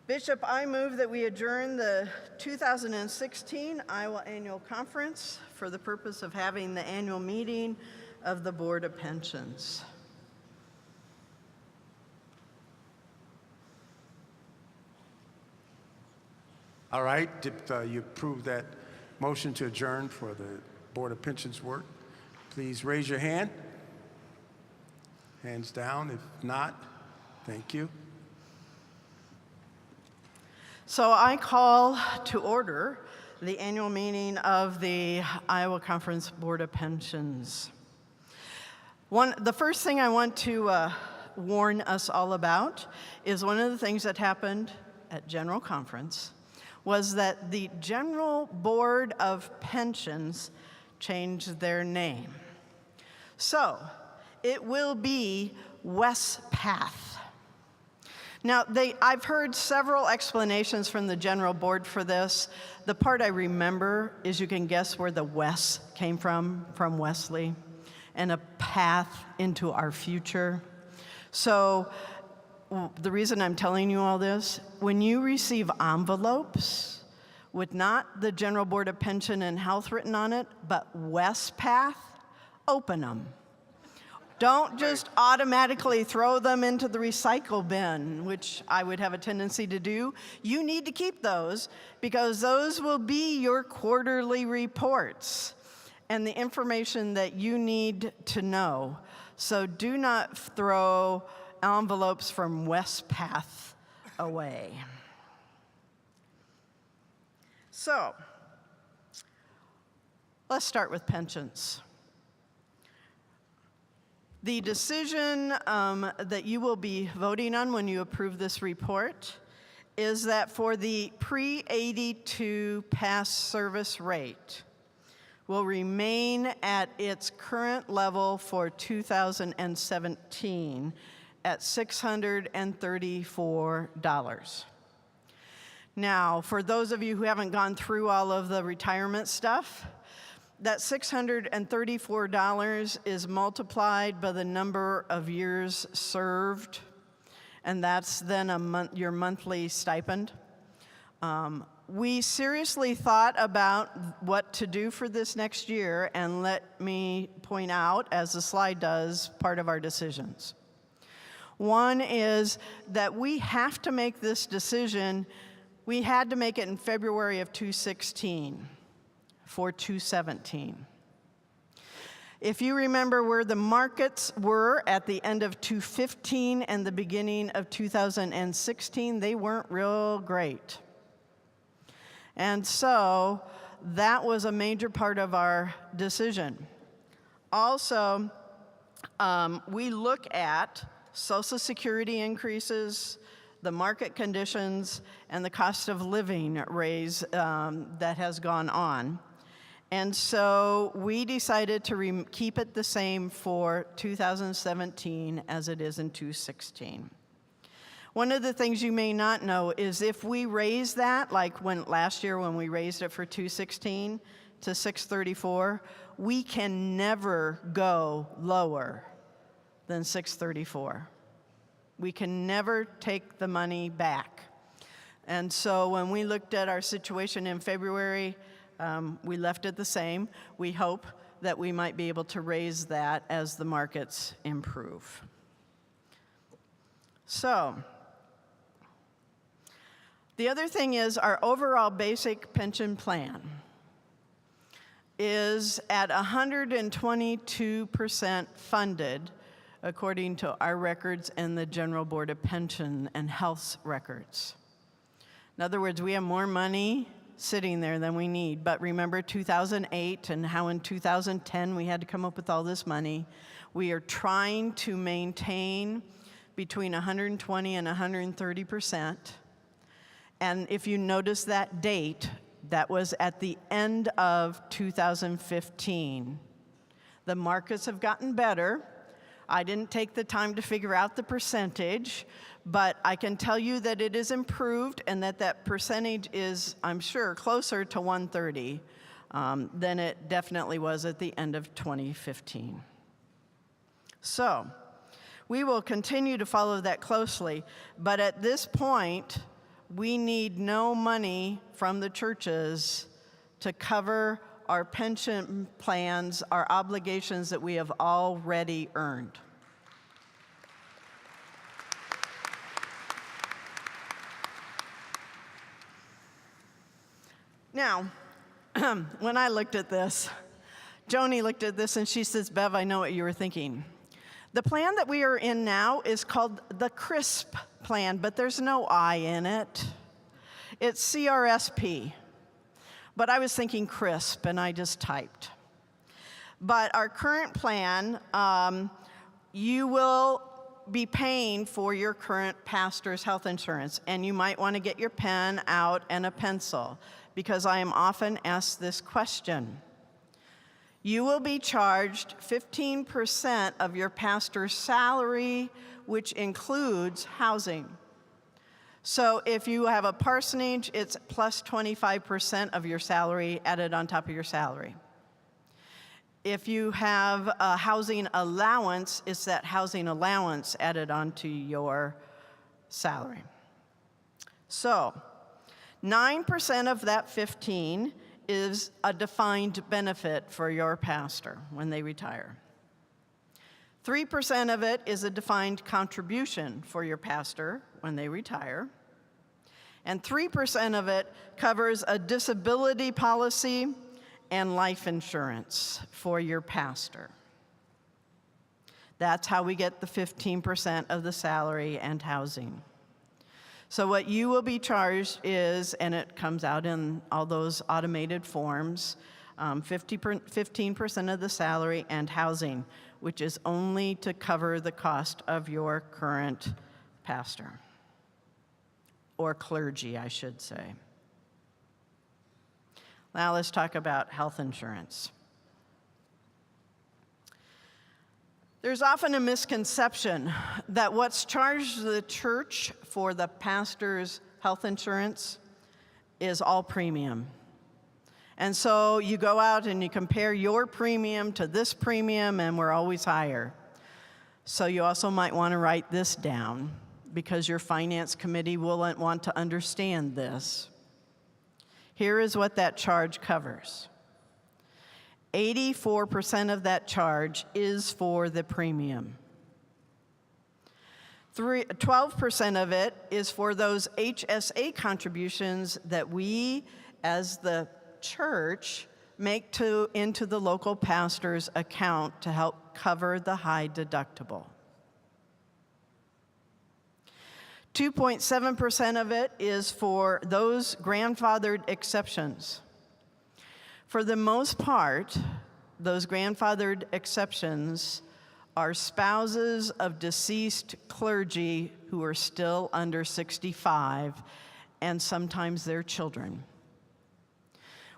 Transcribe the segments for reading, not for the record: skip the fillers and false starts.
Bishop, I move that we adjourn the 2016 Iowa Annual Conference for the purpose of having the annual meeting of the Board of Pensions. All right, if you approve that motion to adjourn for the Board of Pensions work, please raise your hand. Hands down. If not, thank you. So I call to order the annual meeting of the Iowa Conference Board of Pensions. The first thing I want to warn us all about is one of the things that happened at General Conference was that the General Board of Pensions changed their name. So it will be WESPATH. Now, I've heard several explanations from the General Board for this. The part I remember is you can guess where the Wes came from Wesley, and a path into our future. So the reason I'm telling you all this, when you receive envelopes with not the General Board of Pension and Health written on it, but WESPATH, open them. Don't just automatically throw them into the recycle bin, which I would have a tendency to do. You need to keep those because those will be your quarterly reports and the information that you need to know. So do not throw envelopes from WESPATH away. So let's start with pensions. The decision that you will be voting on when you approve this report is that for the pre-82 past service rate will remain at its current level for 2017 at $634. Now, for those of you who haven't gone through all of the retirement stuff, that $634 is multiplied by the number of years served, and that's then your monthly stipend. We seriously thought about what to do for this next year, and let me point out, as the slide does, part of our decisions. One is that we have to make this decision. We had to make it in February of 2016. For 2017. If you remember where the markets were at the end of 2015 and the beginning of 2016, they weren't real great. And so that was a major part of our decision. Also, we look at Social Security increases, the market conditions, and the cost of living raise that has gone on. And so we decided to keep it the same for 2017 as it is in 2016. One of the things you may not know is if we raise that, like last year when we raised it for 2016 to $634, we can never go lower than $634. We can never take the money back. And so when we looked at our situation in February, we left it the same. We hope that we might be able to raise that as the markets improve. So, the other thing is our overall basic pension plan is at 122% funded according to our records and the General Board of Pension and Health's records. In other words, we have more money sitting there than we need. But remember 2008 and how in 2010 we had to come up with all this money. We are trying to maintain between 120 and 130%. And if you notice that date, that was at the end of 2015. The markets have gotten better. I didn't take the time to figure out the percentage, but I can tell you that it is improved and that percentage is, I'm sure, closer to 130 than it definitely was at the end of 2015. So we will continue to follow that closely, but at this point, we need no money from the churches to cover our pension plans, our obligations that we have already earned. Now, when I looked at this, Joni looked at this and she says, Bev, I know what you were thinking. The plan that we are in now is called the CRISP plan, but there's no I in it. It's CRSP. But I was thinking CRISP, and I just typed. But our current plan, you will be paying for your current pastor's health insurance, and you might want to get your pen out and a pencil, because I am often asked this question. You will be charged 15% of your pastor's salary, which includes housing. So if you have a parsonage, it's plus 25% of your salary added on top of your salary. If you have a housing allowance, it's that housing allowance added onto your salary. So 9% of that 15 is a defined benefit for your pastor when they retire. 3% of it is a defined contribution for your pastor when they retire. And 3% of it covers a disability policy and life insurance for your pastor. That's how we get the 15% of the salary and housing. So what you will be charged is, and it comes out in all those automated forms, 15% of the salary and housing, which is only to cover the cost of your current pastor, or clergy, I should say. Now let's talk about health insurance. There's often a misconception that what's charged the church for the pastor's health insurance is all premium. And so you go out and you compare your premium to this premium, and we're always higher. So you also might want to write this down, because your finance committee will want to understand this. Here is what that charge covers. 84% of that charge is for the premium. 12% of it is for those HSA contributions that we, as the church, make into the local pastor's account to help cover the high deductible. 2.7% of it is for those grandfathered exceptions. For the most part, those grandfathered exceptions are spouses of deceased clergy who are still under 65, and sometimes their children.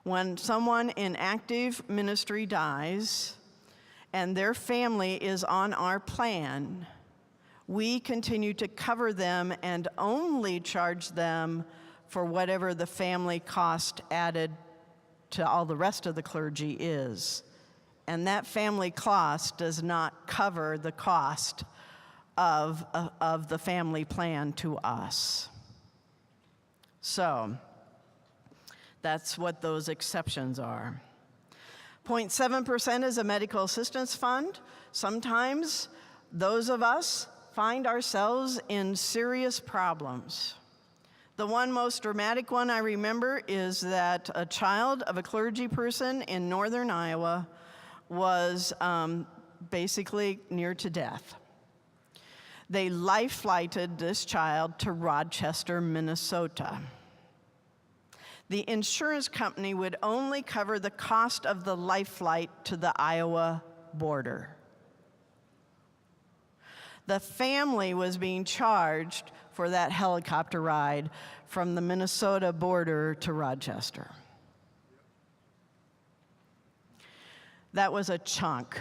When someone in active ministry dies and their family is on our plan, we continue to cover them and only charge them for whatever the family cost added to all the rest of the clergy is. And that family cost does not cover the cost of the family plan to us. So that's what those exceptions are. 0.7% is a medical assistance fund. Sometimes those of us find ourselves in serious problems. The one most dramatic one I remember is that a child of a clergy person in northern Iowa was basically near to death. They life-flighted this child to Rochester, Minnesota. The insurance company would only cover the cost of the life flight to the Iowa border. The family was being charged for that helicopter ride from the Minnesota border to Rochester. That was a chunk,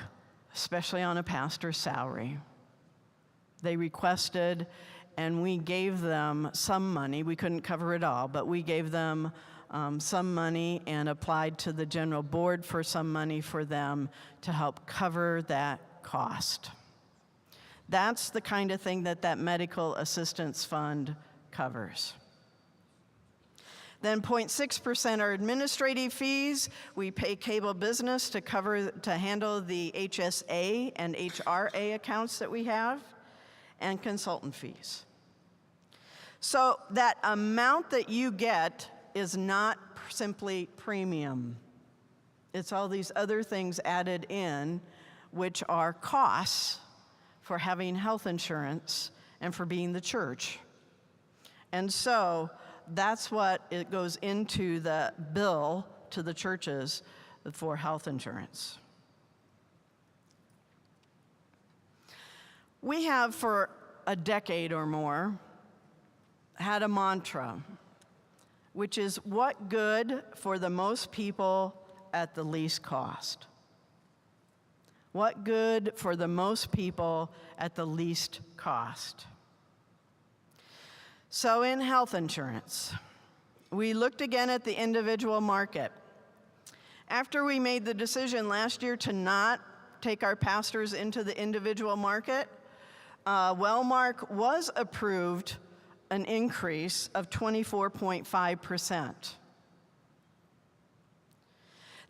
especially on a pastor's salary. They requested, and we gave them some money. We couldn't cover it all, but we gave them some money and applied to the general board for some money for them to help cover that cost. That's the kind of thing that medical assistance fund covers. Then 0.6% are administrative fees. We pay cable business to handle the HSA and HRA accounts that we have, and consultant fees. So that amount that you get is not simply premium. It's all these other things added in, which are costs for having health insurance and for being the church. And so that's what it goes into the bill to the churches for health insurance. We have, for a decade or more, had a mantra, which is what good for the most people at the least cost? What good for the most people at the least cost? So in health insurance, we looked again at the individual market. After we made the decision last year to not take our pastors into the individual market, Wellmark was approved an increase of 24.5%.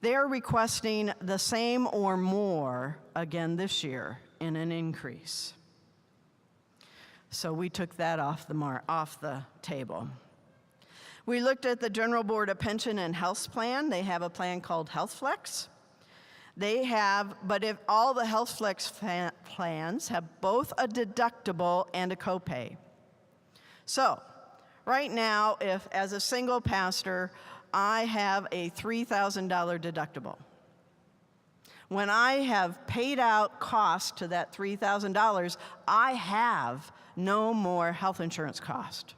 They are requesting the same or more again this year in an increase. So we took that off the table. We looked at the General Board of Pension and Health Plan. They have a plan called HealthFlex. But if all the HealthFlex plans have both a deductible and a copay. So right now, if as a single pastor, I have a $3,000 deductible. When I have paid out costs to that $3,000, I have no more health insurance cost.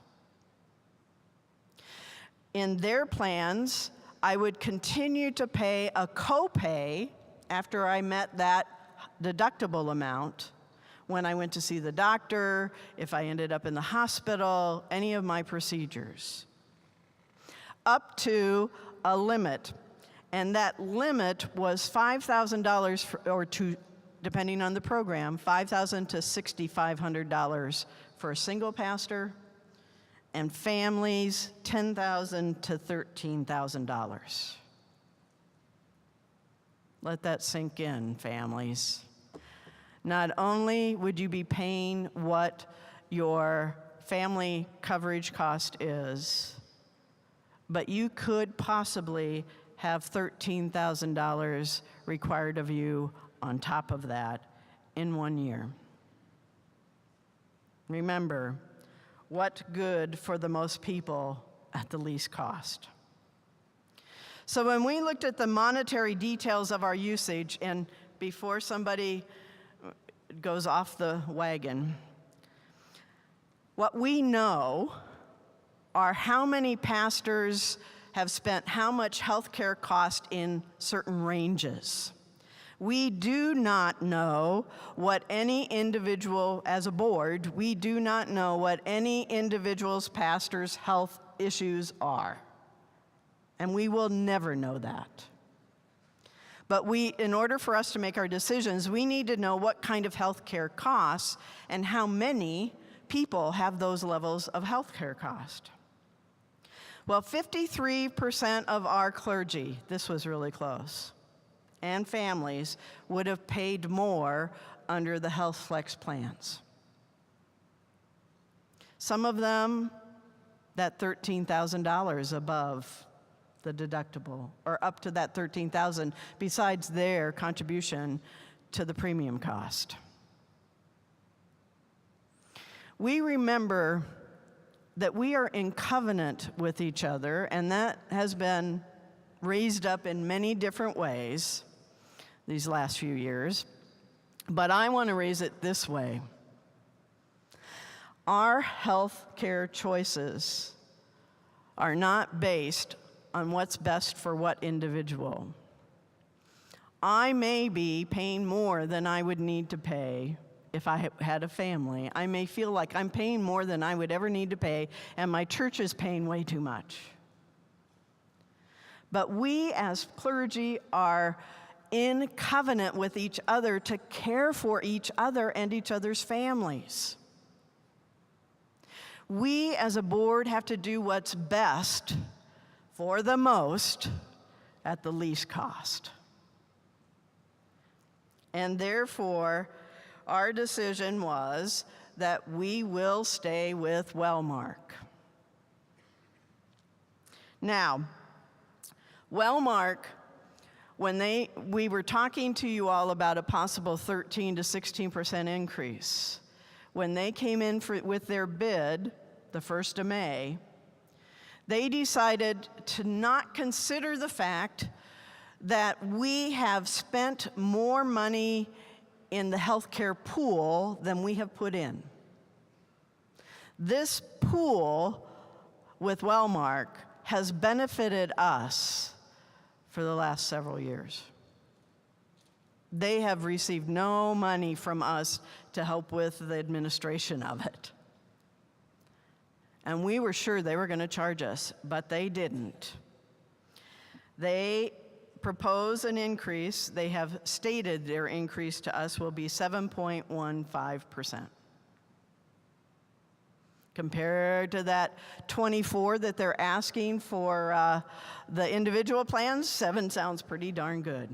In their plans, I would continue to pay a copay after I met that deductible amount when I went to see the doctor, if I ended up in the hospital, any of my procedures, up to a limit. And that limit was $5,000 depending on the program, $5,000 to $6,500 for a single pastor, and families, $10,000 to $13,000. Let that sink in, families. Not only would you be paying what your family coverage cost is, but you could possibly have $13,000 required of you on top of that in 1 year. Remember, what good for the most people at the least cost? So when we looked at the monetary details of our usage, and before somebody goes off the wagon, what we know are how many pastors have spent how much health care cost in certain ranges. We do not know what any individual, as a board, we do not know what any individual's pastor's health issues are. And we will never know that. But in order for us to make our decisions, we need to know what kind of health care costs and how many people have those levels of health care cost. Well, 53% of our clergy, this was really close, and families would have paid more under the HealthFlex plans. Some of them, that $13,000 above the deductible, or up to that $13,000, besides their contribution to the premium cost. We remember that we are in covenant with each other, and that has been raised up in many different ways these last few years, but I want to raise it this way. Our health care choices are not based on what's best for what individual. I may be paying more than I would need to pay if I had a family. I may feel like I'm paying more than I would ever need to pay, and my church is paying way too much. But we as clergy are in covenant with each other to care for each other and each other's families. We as a board have to do what's best for the most at the least cost. And therefore, our decision was that we will stay with Wellmark. Now, Wellmark, when we were talking to you all about a possible 13 to 16% increase, when they came in with their bid the 1st of May, they decided to not consider the fact that we have spent more money in the healthcare pool than we have put in. This pool with Wellmark has benefited us for the last several years. They have received no money from us to help with the administration of it. And we were sure they were going to charge us, but they didn't. They propose an increase. They have stated their increase to us will be 7.15%. Compared to that 24 that they're asking for the individual plans, 7 sounds pretty darn good.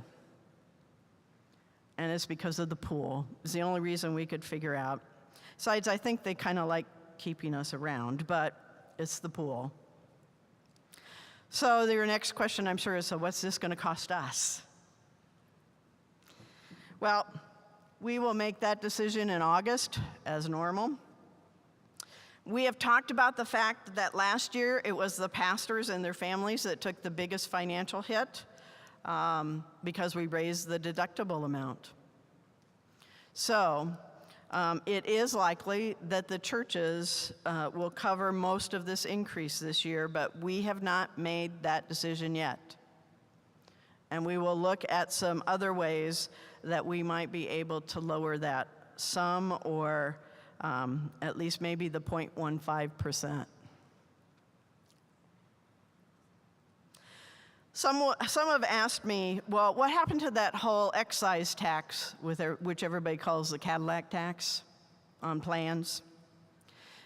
And it's because of the pool. It's the only reason we could figure out. Besides, I think they kind of like keeping us around, but it's the pool. So your next question, I'm sure, is, so what's this going to cost us? Well, we will make that decision in August as normal. We have talked about the fact that last year it was the pastors and their families that took the biggest financial hit because we raised the deductible amount. So it is likely that the churches will cover most of this increase this year, but we have not made that decision yet. And we will look at some other ways that we might be able to lower that some or at least maybe the 0.15%. Some have asked me, well, what happened to that whole excise tax, which everybody calls the Cadillac tax on plans?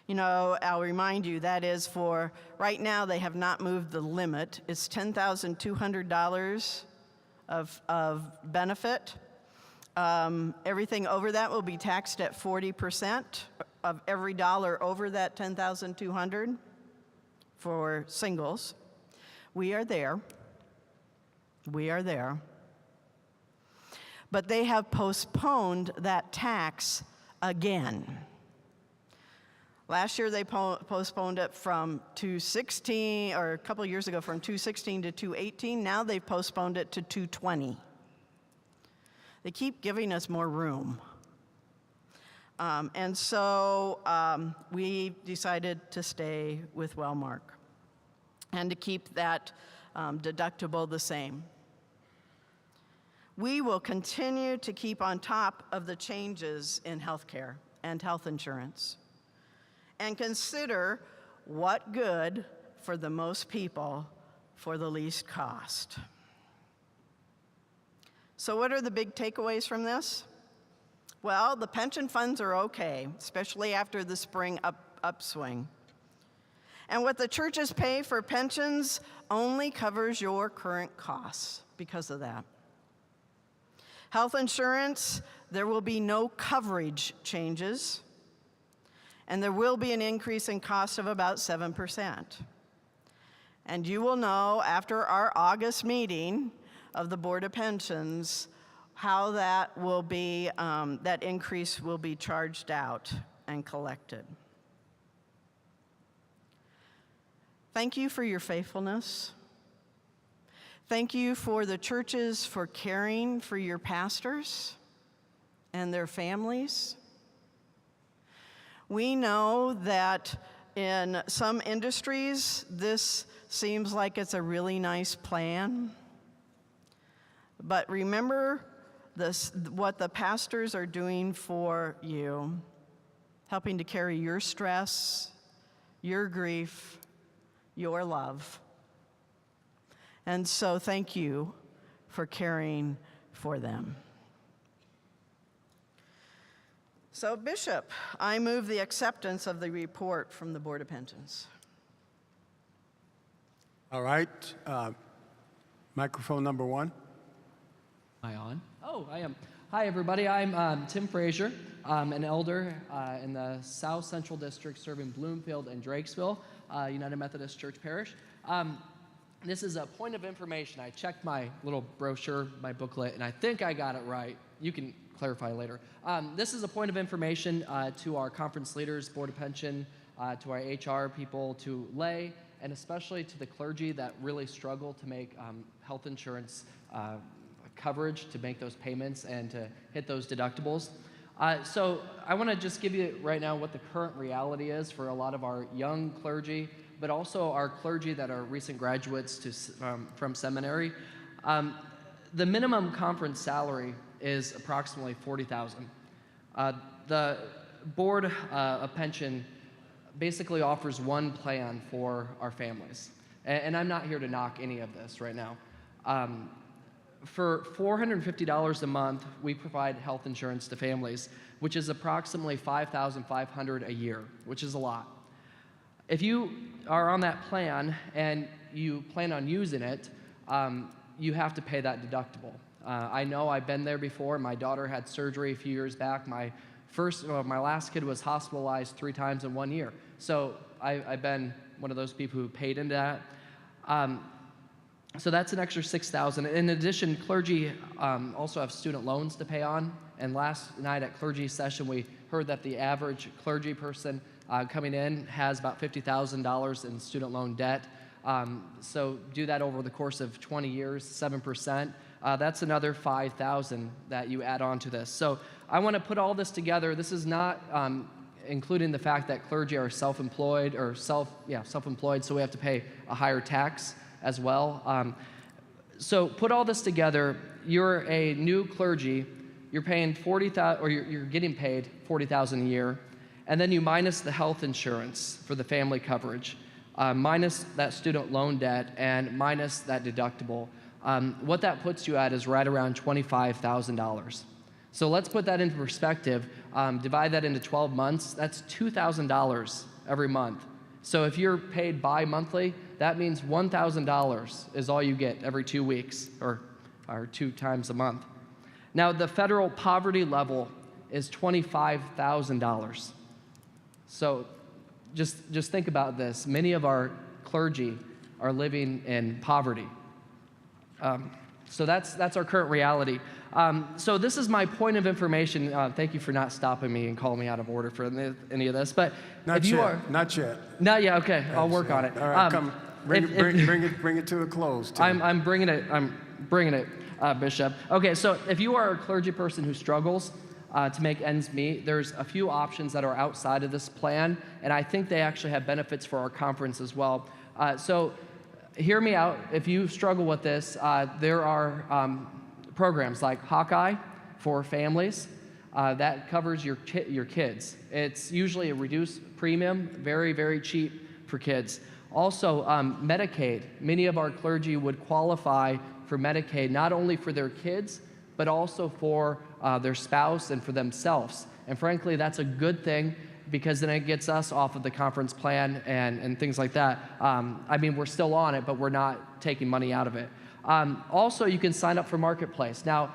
You know, I'll remind you, that is for, right now they have not moved the limit. It's $10,200 of benefit. Everything over that will be taxed at 40% of every dollar over that $10,200 for singles. We are there. We are there. But they have postponed that tax again. Last year they postponed it from 216, or a couple years ago from 216 to 218. Now they've postponed it to 220. They keep giving us more room. And so we decided to stay with Wellmark and to keep that deductible the same. We will continue to keep on top of the changes in healthcare and health insurance and consider what good for the most people for the least cost. So what are the big takeaways from this? Well, the pension funds are okay, especially after the spring upswing. And what the churches pay for pensions only covers your current costs because of that. Health insurance, there will be no coverage changes, and there will be an increase in cost of about 7%. And you will know after our August meeting of the Board of Pensions how that will be, that increase will be charged out and collected. Thank you for your faithfulness. Thank you for the churches for caring for your pastors and their families. We know that in some industries, this seems like it's a really nice plan. But remember what the pastors are doing for you, helping to carry your stress, your grief, your love. And so thank you for caring for them. So Bishop, I move the acceptance of the report from the Board of Pensions. All right. Microphone number 1. Am I on? Oh, I am. Hi, everybody. I'm Tim Frazier. I'm an elder in the South Central District serving Bloomfield and Drakesville, United Methodist Church Parish. This is a point of information. I checked my little brochure, my booklet, and I think I got it right. You can clarify later. This is a point of information to our conference leaders, Board of Pension, to our HR people, to lay, and especially to the clergy that really struggle to make health insurance coverage, to make those payments and to hit those deductibles. So I want to just give you right now what the current reality is for a lot of our young clergy, but also our clergy that are recent graduates from seminary. The minimum conference salary is approximately $40,000. The Board of Pension basically offers one plan for our families. And I'm not here to knock any of this right now. For $450 a month, we provide health insurance to families, which is approximately $5,500 a year, which is a lot. If you are on that plan and you plan on using it, you have to pay that deductible. I know I've been there before. My daughter had surgery a few years back. My last kid was hospitalized 3 times in 1 year. So I've been one of those people who paid into that. So that's an extra $6,000. In addition, clergy also have student loans to pay on. And last night at clergy session, we heard that the average clergy person coming in has about $50,000 in student loan debt. So do that over the course of 20 years, 7%. That's another $5,000 that you add on to this. So I want to put all this together. This is not including the fact that clergy are self-employed or self-employed, so we have to pay a higher tax as well. So put all this together. You're a new clergy. You're paying $40,000, or you're getting paid $40,000 a year, and then you minus the health insurance for the family coverage, minus that student loan debt, and minus that deductible. What that puts you at is right around $25,000. So let's put that into perspective. Divide that into 12 months. That's $2,000 every month. So if you're paid bi-monthly, that means $1,000 is all you get every 2 weeks or 2 times a month. Now, the federal poverty level is $25,000. So just think about this. Many of our clergy are living in poverty. So that's our current reality. So this is my point of information. Thank you for not stopping me and calling me out of order for any of this. But Not if you yet. are Not yet. not yet, okay, I'll work on it. All right, come. Bring it to a close, Tim. I'm bringing it, Bishop. Okay, so if you are a clergy person who struggles to make ends meet, there's a few options that are outside of this plan, and I think they actually have benefits for our conference as well. So hear me out. If you struggle with this, there are programs like Hawkeye for families that covers your kids. It's usually a reduced premium, very, very cheap for kids. Also, Medicaid. Many of our clergy would qualify for Medicaid not only for their kids, but also for their spouse and for themselves. And frankly, that's a good thing because then it gets us off of the conference plan and things like that. I mean, we're still on it, but we're not taking money out of it. Also, you can sign up for Marketplace. Now,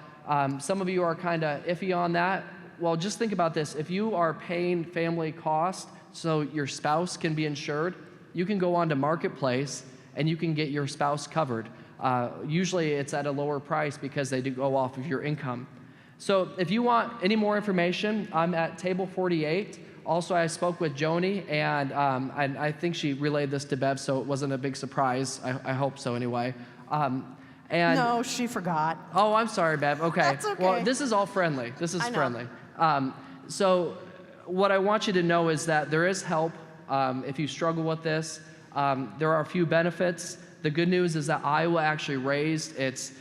some of you are kind of iffy on that. Well, just think about this. If you are paying family cost so your spouse can be insured, you can go on to Marketplace and you can get your spouse covered. Usually it's at a lower price because they do go off of your income. So if you want any more information, I'm at table 48. Also, I spoke with Joni, and I think she relayed this to Bev, so it wasn't a big surprise. I hope so anyway. No, she forgot. Oh, I'm sorry, Bev. Okay. That's okay. Well, this is all friendly. This is I know. friendly. So what I want you to know is that there is help if you struggle with this. There are a few benefits. The good news is that Iowa actually raised its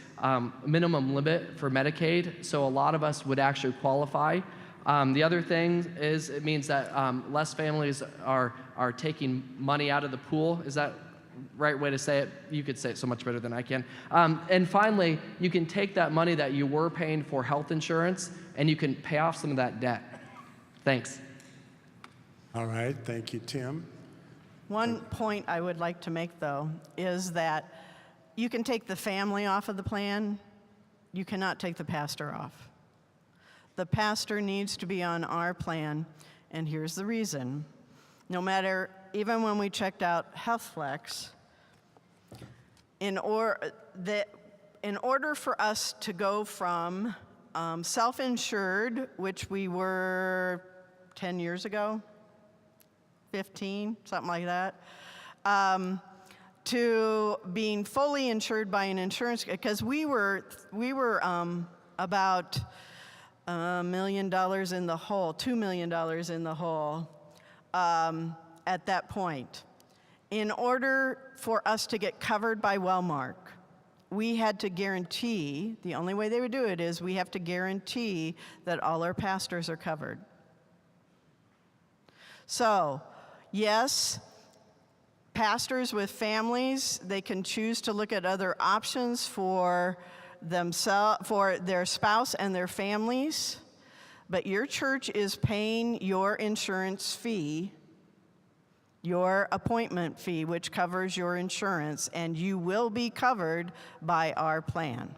minimum limit for Medicaid, so a lot of us would actually qualify. The other thing is it means that less families are taking money out of the pool. Is that right way to say it? You could say it so much better than I can. And finally, you can take that money that you were paying for health insurance and you can pay off some of that debt. Thanks. All right, thank you, Tim. One point I would like to make, though, is that you can take the family off of the plan. You cannot take the pastor off. The pastor needs to be on our plan, and here's the reason. No matter, even when we checked out HealthFlex, in order for us to go from self-insured, which we were 10 years ago, 15, something like that, to being fully insured by an insurance, because we were about $1 million in the hole, $2 million in the hole at that point. In order for us to get covered by Wellmark, we had to guarantee, the only way they would do it is we have to guarantee that all our pastors are covered. So, yes, pastors with families, they can choose to look at other options for themselves, for their spouse and their families, but your church is paying your insurance fee, your appointment fee, which covers your insurance, and you will be covered by our plan.